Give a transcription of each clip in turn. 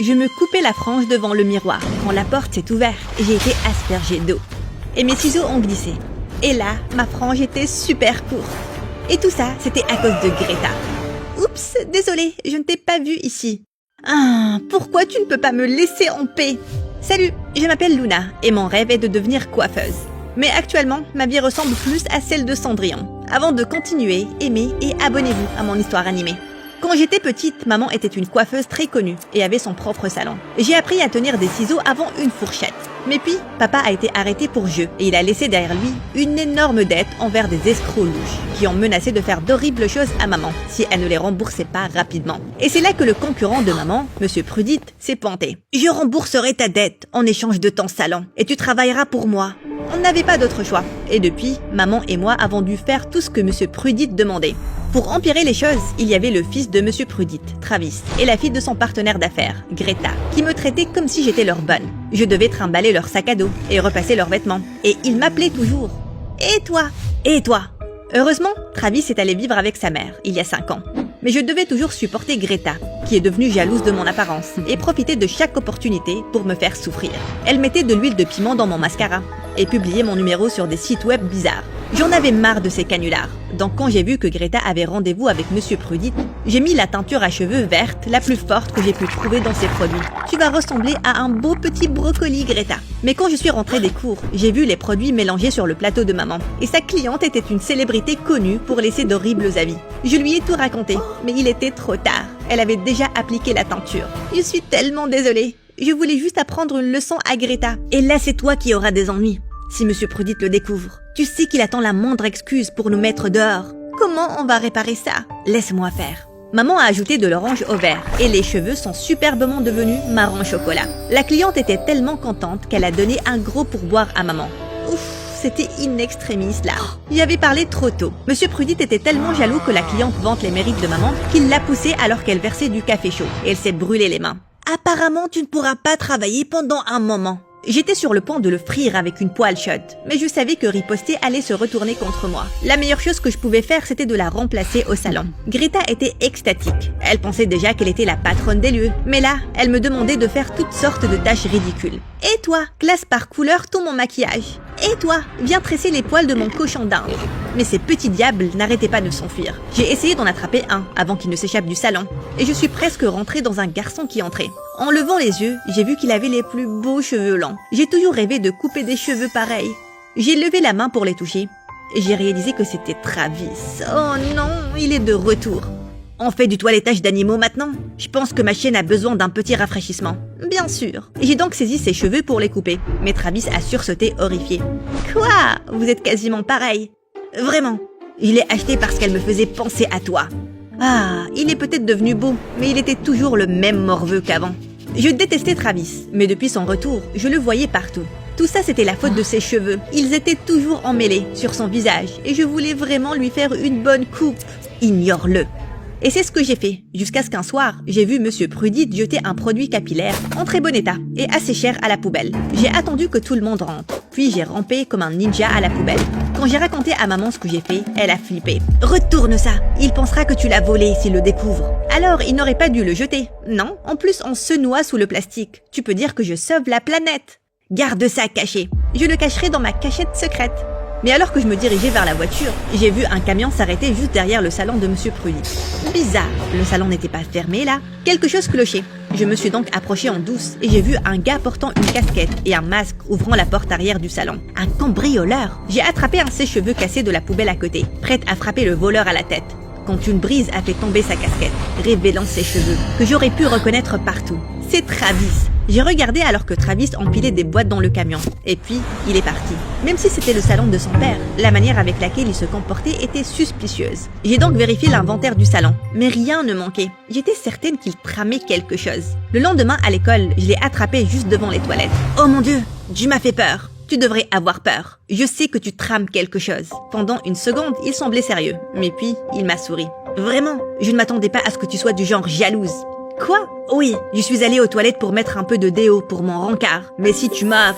Je me coupais la frange devant le miroir quand la porte s'est ouverte et j'ai été aspergée d'eau. Et mes ciseaux ont glissé. Et là, ma frange était super courte. Et tout ça, c'était à cause de Greta. Oups, désolée, je ne t'ai pas vue ici. Ah, pourquoi tu ne peux pas me laisser en paix? Salut, je m'appelle Luna et mon rêve est de devenir coiffeuse. Mais actuellement, ma vie ressemble plus à celle de Cendrillon. Avant de continuer, aimez et abonnez-vous à mon histoire animée. Quand j'étais petite, maman était une coiffeuse très connue et avait son propre salon. J'ai appris à tenir des ciseaux avant une fourchette. Mais puis, papa a été arrêté pour jeu et il a laissé derrière lui une énorme dette envers des escrocs louches qui ont menacé de faire d'horribles choses à maman si elle ne les remboursait pas rapidement. Et c'est là que le concurrent de maman, Monsieur Prudite, s'est pointé. « Je rembourserai ta dette en échange de ton salon et tu travailleras pour moi. » On n'avait pas d'autre choix. Et depuis, maman et moi avons dû faire tout ce que Monsieur Prudite demandait. Pour empirer les choses, il y avait le fils de Monsieur Prudite, Travis, et la fille de son partenaire d'affaires, Greta, qui me traitaient comme si j'étais leur bonne. Je devais trimballer leur sac à dos et repasser leurs vêtements. Et ils m'appelaient toujours. « Et toi ? Et toi ?» Heureusement, Travis est allé vivre avec sa mère, il y a 5 ans. Mais je devais toujours supporter Greta, qui est devenue jalouse de mon apparence, et profiter de chaque opportunité pour me faire souffrir. Elle mettait de l'huile de piment dans mon mascara, et publiait mon numéro sur des sites web bizarres. J'en avais marre de ces canulars. Donc quand j'ai vu que Greta avait rendez-vous avec Monsieur Prudite, j'ai mis la teinture à cheveux verte, la plus forte que j'ai pu trouver dans ses produits. Tu vas ressembler à un beau petit brocoli, Greta. Mais quand je suis rentrée des cours, j'ai vu les produits mélangés sur le plateau de maman. Et sa cliente était une célébrité connue pour laisser d'horribles avis. Je lui ai tout raconté, mais il était trop tard. Elle avait déjà appliqué la teinture. Je suis tellement désolée. Je voulais juste apprendre une leçon à Greta. Et là, c'est toi qui auras des ennuis. Si Monsieur Prudite le découvre, tu sais qu'il attend la moindre excuse pour nous mettre dehors. Comment on va réparer ça? Laisse-moi faire. Maman a ajouté de l'orange au vert et les cheveux sont superbement devenus marron chocolat. La cliente était tellement contente qu'elle a donné un gros pourboire à maman. Ouf, c'était in extremis là. J'y avais parlé trop tôt. Monsieur Prudite était tellement jaloux que la cliente vante les mérites de maman qu'il l'a poussée alors qu'elle versait du café chaud et elle s'est brûlé les mains. Apparemment, tu ne pourras pas travailler pendant un moment. J'étais sur le point de le frire avec une poêle chaude, mais je savais que riposter allait se retourner contre moi. La meilleure chose que je pouvais faire, c'était de la remplacer au salon. Greta était extatique. Elle pensait déjà qu'elle était la patronne des lieux. Mais là, elle me demandait de faire toutes sortes de tâches ridicules. Et toi, classe par couleur tout mon maquillage. Et toi, viens tresser les poils de mon cochon d'Inde. Mais ces petits diables n'arrêtaient pas de s'enfuir. J'ai essayé d'en attraper un avant qu'il ne s'échappe du salon. Et je suis presque rentrée dans un garçon qui entrait. En levant les yeux, j'ai vu qu'il avait les plus beaux cheveux lents. J'ai toujours rêvé de couper des cheveux pareils. J'ai levé la main pour les toucher. Et j'ai réalisé que c'était Travis. Oh non, il est de retour. On fait du toilettage d'animaux maintenant? Je pense que ma chienne a besoin d'un petit rafraîchissement. Bien sûr. J'ai donc saisi ses cheveux pour les couper. Mais Travis a sursauté horrifié. Quoi? Vous êtes quasiment pareil. Vraiment. Je l'ai acheté parce qu'elle me faisait penser à toi. Ah, il est peut-être devenu beau, mais il était toujours le même morveux qu'avant. Je détestais Travis, mais depuis son retour, je le voyais partout. Tout ça, c'était la faute de ses cheveux. Ils étaient toujours emmêlés sur son visage, et je voulais vraiment lui faire une bonne coupe. Ignore-le. Et c'est ce que j'ai fait, jusqu'à ce qu'un soir, j'ai vu Monsieur Prudite jeter un produit capillaire en très bon état et assez cher à la poubelle. J'ai attendu que tout le monde rentre, puis j'ai rampé comme un ninja à la poubelle. Quand j'ai raconté à maman ce que j'ai fait, elle a flippé. « Retourne ça! Il pensera que tu l'as volé s'il le découvre. » Alors, il n'aurait pas dû le jeter. Non, en plus, on se noie sous le plastique. Tu peux dire que je sauve la planète. Garde ça caché. Je le cacherai dans ma cachette secrète. Mais alors que je me dirigeais vers la voiture, j'ai vu un camion s'arrêter juste derrière le salon de Monsieur Prudite. Bizarre, le salon n'était pas fermé là. Quelque chose clochait. Je me suis donc approchée en douce et j'ai vu un gars portant une casquette et un masque ouvrant la porte arrière du salon. Un cambrioleur. J'ai attrapé un sèche-cheveux cassé de la poubelle à côté, prête à frapper le voleur à la tête. Quand une brise a fait tomber sa casquette, révélant ses cheveux, que j'aurais pu reconnaître partout. C'est Travis. J'ai regardé alors que Travis empilait des boîtes dans le camion. Et puis, il est parti. Même si c'était le salon de son père, la manière avec laquelle il se comportait était suspicieuse. J'ai donc vérifié l'inventaire du salon, mais rien ne manquait. J'étais certaine qu'il tramait quelque chose. Le lendemain, à l'école, je l'ai attrapé juste devant les toilettes. Oh mon Dieu, tu m'as fait peur. Tu devrais avoir peur. Je sais que tu trames quelque chose. Pendant une seconde, il semblait sérieux. Mais puis, il m'a souri. Vraiment, je ne m'attendais pas à ce que tu sois du genre jalouse. Quoi? Oui, je suis allée aux toilettes pour mettre un peu de déo pour mon rencard. Mais si tu m'offres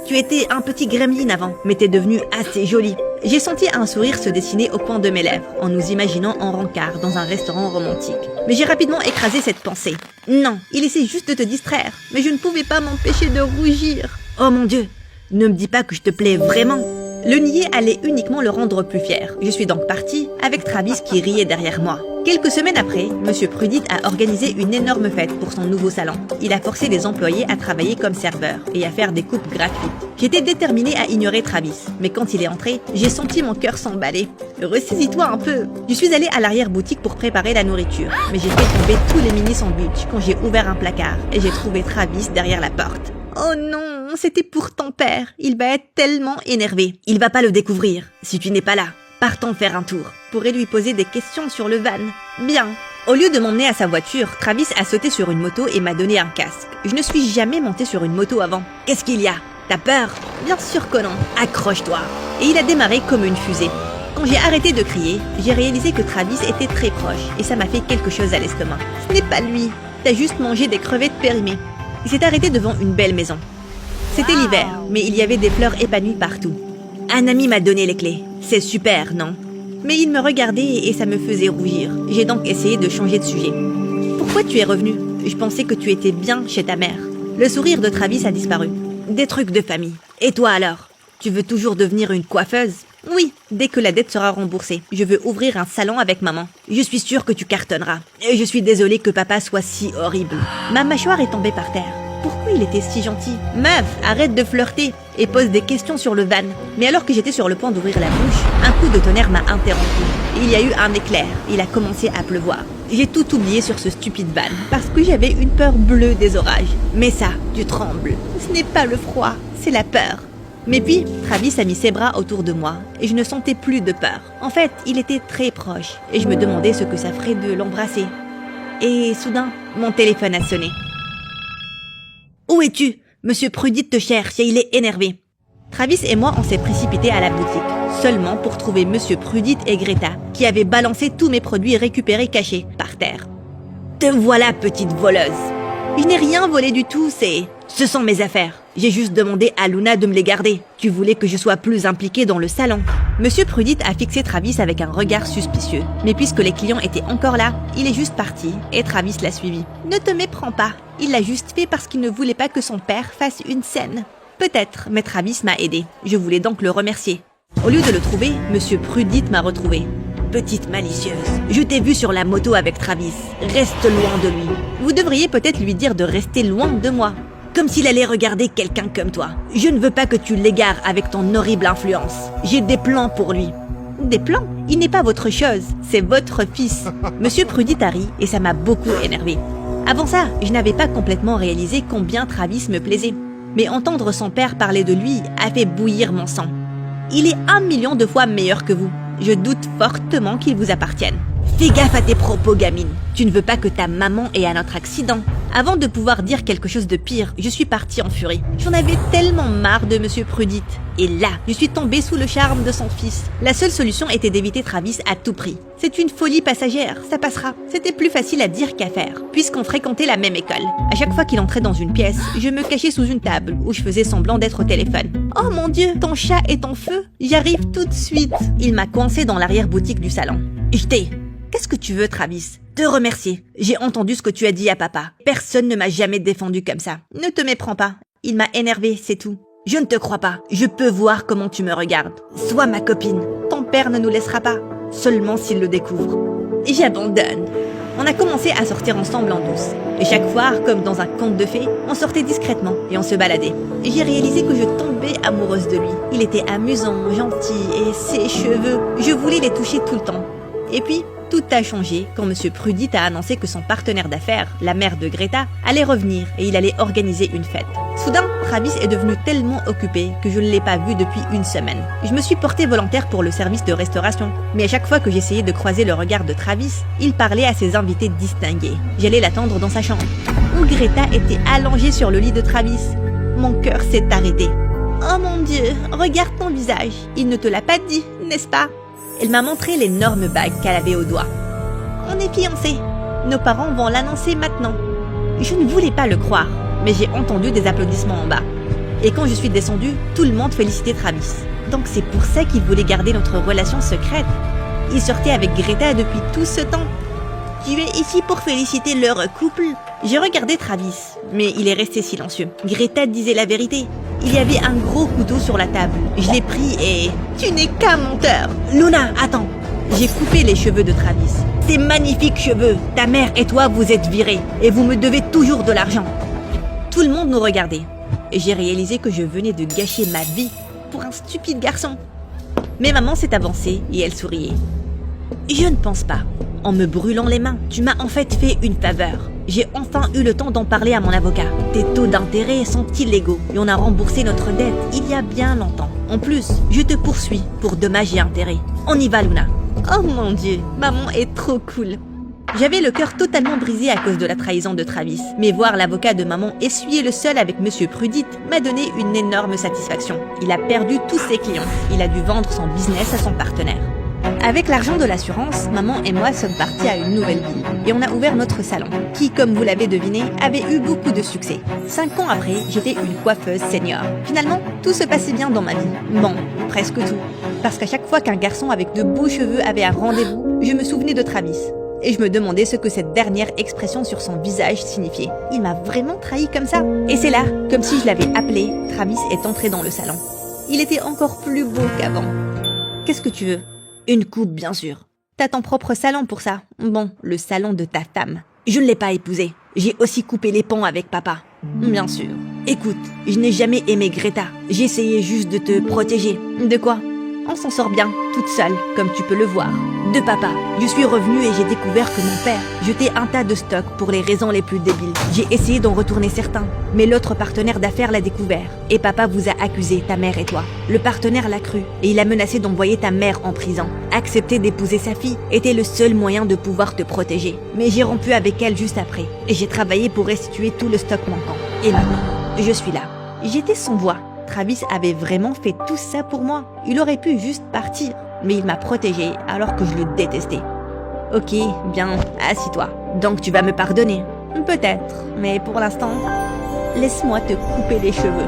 Tu étais un petit gremlin avant, mais t'es devenu assez jolie. J'ai senti un sourire se dessiner au coin de mes lèvres, en nous imaginant en rencard dans un restaurant romantique. Mais j'ai rapidement écrasé cette pensée. Non, il essaie juste de te distraire, mais je ne pouvais pas m'empêcher de rougir. Oh mon Dieu, ne me dis pas que je te plais vraiment. Le nier allait uniquement le rendre plus fier. Je suis donc partie avec Travis qui riait derrière moi. Quelques semaines après, Monsieur Prudit a organisé une énorme fête pour son nouveau salon. Il a forcé les employés à travailler comme serveurs et à faire des coupes gratuites. J'étais déterminée à ignorer Travis, mais quand il est entré, j'ai senti mon cœur s'emballer. Ressaisis-toi un peu. Je suis allée à l'arrière-boutique pour préparer la nourriture, mais j'ai fait tomber tous les mini-sandwichs quand j'ai ouvert un placard et j'ai trouvé Travis derrière la porte. Oh non, c'était pour ton père. Il va être tellement énervé. Il va pas le découvrir si tu n'es pas là. Partons faire un tour. Pourrais lui poser des questions sur le van. Bien. Au lieu de m'emmener à sa voiture, Travis a sauté sur une moto et m'a donné un casque. Je ne suis jamais montée sur une moto avant. Qu'est-ce qu'il y a? T'as peur? Bien sûr que non. Accroche-toi. Et il a démarré comme une fusée. Quand j'ai arrêté de crier, j'ai réalisé que Travis était très proche et ça m'a fait quelque chose à l'estomac. Ce n'est pas lui. T'as juste mangé des crevettes périmées. Il s'est arrêté devant une belle maison. C'était l'hiver, mais il y avait des fleurs épanouies partout. Un ami m'a donné les clés. C'est super, non? Mais il me regardait et ça me faisait rougir. J'ai donc essayé de changer de sujet. Pourquoi tu es revenu? Je pensais que tu étais bien chez ta mère. Le sourire de Travis a disparu. Des trucs de famille. Et toi alors? Tu veux toujours devenir une coiffeuse? Oui, dès que la dette sera remboursée. Je veux ouvrir un salon avec maman. Je suis sûre que tu cartonneras. Et je suis désolée que papa soit si horrible. Ma mâchoire est tombée par terre. Pourquoi il était si gentil? Meuf, arrête de flirter et pose des questions sur le van. Mais alors que j'étais sur le point d'ouvrir la bouche, un coup de tonnerre m'a interrompu. Il y a eu un éclair. Il a commencé à pleuvoir. J'ai tout oublié sur ce stupide van parce que j'avais une peur bleue des orages. Mais ça, tu trembles. Ce n'est pas le froid, c'est la peur. Mais puis, Travis a mis ses bras autour de moi et je ne sentais plus de peur. En fait, il était très proche et je me demandais ce que ça ferait de l'embrasser. Et soudain, mon téléphone a sonné. Où es-tu? Monsieur Prudit te cherche et il est énervé. Travis et moi, on s'est précipités à la boutique, seulement pour trouver Monsieur Prudit et Greta, qui avaient balancé tous mes produits récupérés cachés par terre. Te voilà, petite voleuse. Je n'ai rien volé du tout, ce sont mes affaires. J'ai juste demandé à Luna de me les garder. Tu voulais que je sois plus impliquée dans le salon. Monsieur Prudit a fixé Travis avec un regard suspicieux. Mais puisque les clients étaient encore là, il est juste parti et Travis l'a suivi. Ne te méprends pas. Il l'a juste fait parce qu'il ne voulait pas que son père fasse une scène. Peut-être, mais Travis m'a aidé. Je voulais donc le remercier. Au lieu de le trouver, Monsieur Prudit m'a retrouvé. Petite malicieuse, je t'ai vue sur la moto avec Travis. Reste loin de lui. Vous devriez peut-être lui dire de rester loin de moi. Comme s'il allait regarder quelqu'un comme toi. Je ne veux pas que tu l'égares avec ton horrible influence. J'ai des plans pour lui. Des plans? Il n'est pas votre chose, c'est votre fils. Monsieur Prudit a ri et ça m'a beaucoup énervé. Avant ça, je n'avais pas complètement réalisé combien Travis me plaisait. Mais entendre son père parler de lui a fait bouillir mon sang. Il est 1 million de fois meilleur que vous. Je doute fortement qu'il vous appartienne. Fais gaffe à tes propos, gamine. Tu ne veux pas que ta maman ait un autre accident. Avant de pouvoir dire quelque chose de pire, je suis partie en furie. J'en avais tellement marre de Monsieur Prudit. Et là, je suis tombée sous le charme de son fils. La seule solution était d'éviter Travis à tout prix. C'est une folie passagère, ça passera. C'était plus facile à dire qu'à faire, puisqu'on fréquentait la même école. À chaque fois qu'il entrait dans une pièce, je me cachais sous une table où je faisais semblant d'être au téléphone. Oh mon Dieu, ton chat est en feu? J'arrive tout de suite. Il m'a coincé dans l'arrière-boutique du salon. Qu'est-ce que tu veux, Travis? Te remercier. J'ai entendu ce que tu as dit à papa. Personne ne m'a jamais défendu comme ça. Ne te méprends pas. Il m'a énervé, c'est tout. Je ne te crois pas. Je peux voir comment tu me regardes. Sois ma copine. Ton père ne nous laissera pas. Seulement s'il le découvre. J'abandonne. On a commencé à sortir ensemble en douce. Et chaque fois, comme dans un conte de fées, on sortait discrètement et on se baladait. J'ai réalisé que je tombais amoureuse de lui. Il était amusant, gentil et ses cheveux, je voulais les toucher tout le temps. Et puis, tout a changé quand Monsieur Prudit a annoncé que son partenaire d'affaires, la mère de Greta, allait revenir et il allait organiser une fête. Soudain, Travis est devenu tellement occupé que je ne l'ai pas vu depuis 1 semaine. Je me suis portée volontaire pour le service de restauration, mais à chaque fois que j'essayais de croiser le regard de Travis, il parlait à ses invités distingués. J'allais l'attendre dans sa chambre, où Greta était allongée sur le lit de Travis. Mon cœur s'est arrêté. Oh mon Dieu, regarde ton visage. Il ne te l'a pas dit, n'est-ce pas? Elle m'a montré l'énorme bague qu'elle avait au doigt. On est fiancés. Nos parents vont l'annoncer maintenant. Je ne voulais pas le croire, mais j'ai entendu des applaudissements en bas. Et quand je suis descendue, tout le monde félicitait Travis. Donc c'est pour ça qu'il voulait garder notre relation secrète. Il sortait avec Greta depuis tout ce temps. Tu es ici pour féliciter leur couple. J'ai regardé Travis, mais il est resté silencieux. Greta disait la vérité. Il y avait un gros couteau sur la table. Je l'ai pris et... Tu n'es qu'un menteur. Luna, attends. J'ai coupé les cheveux de Travis. Ces magnifiques cheveux. Ta mère et toi, vous êtes virés. Et vous me devez toujours de l'argent. Tout le monde nous regardait. Et j'ai réalisé que je venais de gâcher ma vie pour un stupide garçon. Mais maman s'est avancée et elle souriait. Je ne pense pas. En me brûlant les mains, tu m'as en fait fait une faveur. J'ai enfin eu le temps d'en parler à mon avocat. Tes taux d'intérêt sont illégaux et on a remboursé notre dette il y a bien longtemps. En plus, je te poursuis pour dommages et intérêts. On y va, Luna. Oh mon Dieu, maman est trop cool. J'avais le cœur totalement brisé à cause de la trahison de Travis. Mais voir l'avocat de maman essuyer le sol avec Monsieur Prudit m'a donné une énorme satisfaction. Il a perdu tous ses clients. Il a dû vendre son business à son partenaire. Avec l'argent de l'assurance, maman et moi sommes partis à une nouvelle ville et on a ouvert notre salon, qui, comme vous l'avez deviné, avait eu beaucoup de succès. 5 ans après, j'étais une coiffeuse senior. Finalement, tout se passait bien dans ma vie. Bon, presque tout. Parce qu'à chaque fois qu'un garçon avec de beaux cheveux avait un rendez-vous, je me souvenais de Travis. Et je me demandais ce que cette dernière expression sur son visage signifiait. Il m'a vraiment trahi comme ça. Et c'est là, comme si je l'avais appelé, Travis est entré dans le salon. Il était encore plus beau qu'avant. Qu'est-ce que tu veux ? Une coupe, bien sûr. T'as ton propre salon pour ça. Bon, le salon de ta femme. Je ne l'ai pas épousé. J'ai aussi coupé les ponts avec papa. Bien sûr. Écoute, je n'ai jamais aimé Greta. J'ai essayé juste de te protéger. De quoi ? On s'en sort bien, toute seule, comme tu peux le voir. De papa, je suis revenue et j'ai découvert que mon père jetait un tas de stocks pour les raisons les plus débiles. J'ai essayé d'en retourner certains, mais l'autre partenaire d'affaires l'a découvert. Et papa vous a accusé, ta mère et toi. Le partenaire l'a cru et il a menacé d'envoyer ta mère en prison. Accepter d'épouser sa fille était le seul moyen de pouvoir te protéger. Mais j'ai rompu avec elle juste après et j'ai travaillé pour restituer tout le stock manquant. Et maintenant, je suis là. J'étais sans voix. Travis avait vraiment fait tout ça pour moi. Il aurait pu juste partir, mais il m'a protégée alors que je le détestais. Ok, bien, assis-toi. Donc tu vas me pardonner ? Peut-être, mais pour l'instant, laisse-moi te couper les cheveux.